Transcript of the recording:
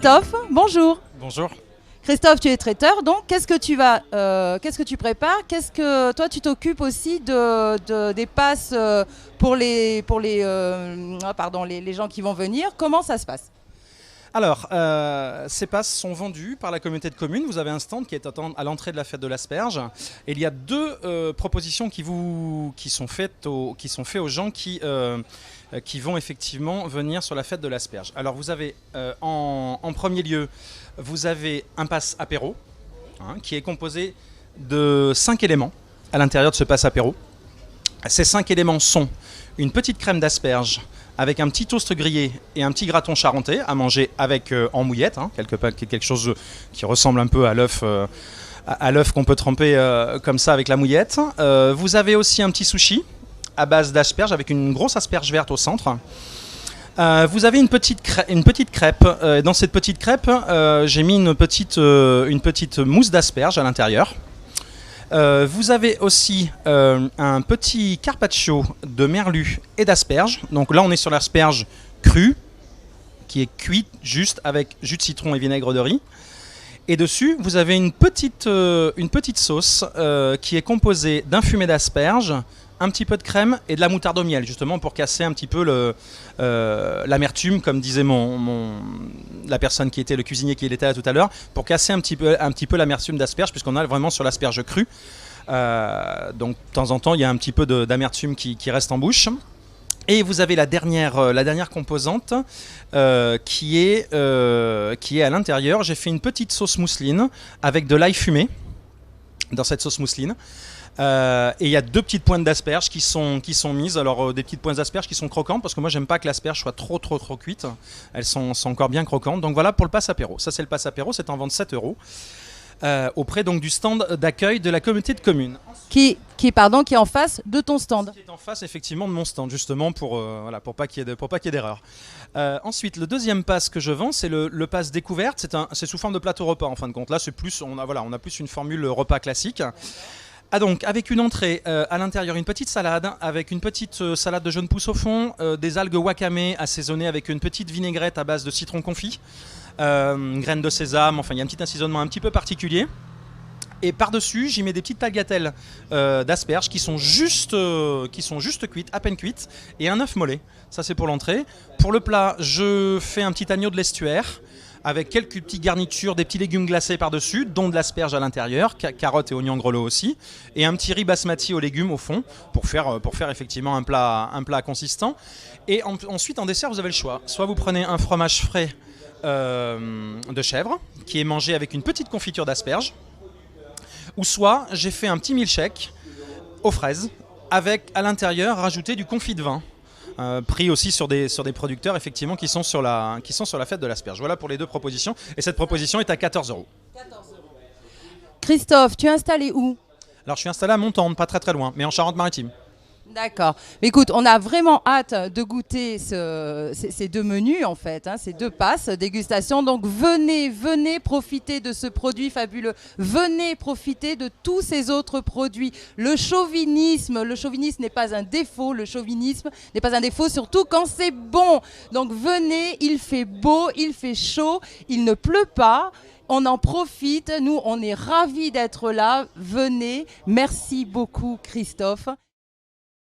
Christophe, bonjour. Bonjour. Christophe, tu es traiteur, donc qu'est-ce que tu prépares? Qu'est-ce que toi tu t'occupes aussi des passes pour les gens qui vont venir? Comment ça se passe? Alors, ces passes sont vendues par la communauté de communes. Vous avez un stand qui est à l'entrée de la fête de l'Asperge. Et il y a deux propositions qui sont faites aux gens qui vont effectivement venir sur la fête de l'Asperge. Alors, vous avez en premier lieu, vous avez un pass apéro qui est composé de 5 éléments à l'intérieur de ce pass apéro. Ces 5 éléments sont une petite crème d'asperge avec un petit toast grillé et un petit graton charentais à manger avec en mouillette, quelque chose qui ressemble un peu à l'œuf qu'on peut tremper comme ça avec la mouillette. Vous avez aussi un petit sushi à base d'asperges avec une grosse asperge verte au centre. Vous avez une petite crêpe. Dans cette petite crêpe, j'ai mis une petite mousse d'asperges à l'intérieur. Vous avez aussi un petit carpaccio de merlu et d'asperges. Donc là, on est sur l'asperge crue, qui est cuite juste avec jus de citron et vinaigre de riz. Et dessus, vous avez une petite sauce qui est composée d'un fumet d'asperges, un petit peu de crème et de la moutarde au miel, justement pour casser un petit peu l'amertume, comme disait la personne qui était le cuisinier qui était là tout à l'heure, pour casser un petit peu l'amertume d'asperges, puisqu'on a vraiment sur l'asperge crue. Donc de temps en temps, il y a un petit peu d'amertume qui reste en bouche. Et vous avez la dernière composante qui est à l'intérieur. J'ai fait une petite sauce mousseline avec de l'ail fumé dans cette sauce mousseline. Et il y a 2 petites pointes d'asperges qui sont mises. Alors des petites pointes d'asperges qui sont croquantes, parce que moi j'aime pas que l'asperge soit trop cuite. Elles sont encore bien croquantes. Donc voilà pour le pass apéro. Ça c'est le pass apéro, c'est en vente 7 € auprès donc du stand d'accueil de la communauté de communes. Qui est en face de ton stand. Qui est en face effectivement de mon stand, justement pour pas qu'il y ait d'erreur. Ensuite, le deuxième pass que je vends, c'est le pass découverte. C'est sous forme de plateau repas en fin de compte. Là, c'est plus on a plus une formule repas classique. Donc avec une entrée à l'intérieur, une petite salade avec une petite salade de jaunes pousses au fond, des algues wakame assaisonnées avec une petite vinaigrette à base de citron confit, graines de sésame, enfin il y a un petit assaisonnement un petit peu particulier. Et par-dessus, j'y mets des petites tagliatelles d'asperges qui sont juste cuites, à peine cuites, et un œuf mollet. Ça c'est pour l'entrée. Pour le plat, je fais un petit agneau de l'estuaire avec quelques petites garnitures, des petits légumes glacés par-dessus, dont de l'asperge à l'intérieur, carottes et oignons grelots aussi, et un petit riz basmati aux légumes au fond, pour faire effectivement un plat consistant. Et ensuite, en dessert, vous avez le choix. Soit vous prenez un fromage frais de chèvre, qui est mangé avec une petite confiture d'asperges, ou soit j'ai fait un petit milkshake aux fraises, avec à l'intérieur rajouté du confit de vin. Pris aussi sur des producteurs effectivement qui sont sur la fête de l'asperge. Voilà pour les 2 propositions. Et cette proposition est à 14 €. Christophe, tu es installé où? Alors je suis installé à Montende, pas très loin, mais en Charente-Maritime. D'accord. Écoute, on a vraiment hâte de goûter ces 2 menus, en fait, ces 2 passes dégustation. Donc venez profiter de ce produit fabuleux. Venez profiter de tous ces autres produits. Le chauvinisme n'est pas un défaut. Le chauvinisme n'est pas un défaut, surtout quand c'est bon. Donc venez, il fait beau, il fait chaud, il ne pleut pas. On en profite. Nous, on est ravis d'être là. Venez. Merci beaucoup, Christophe.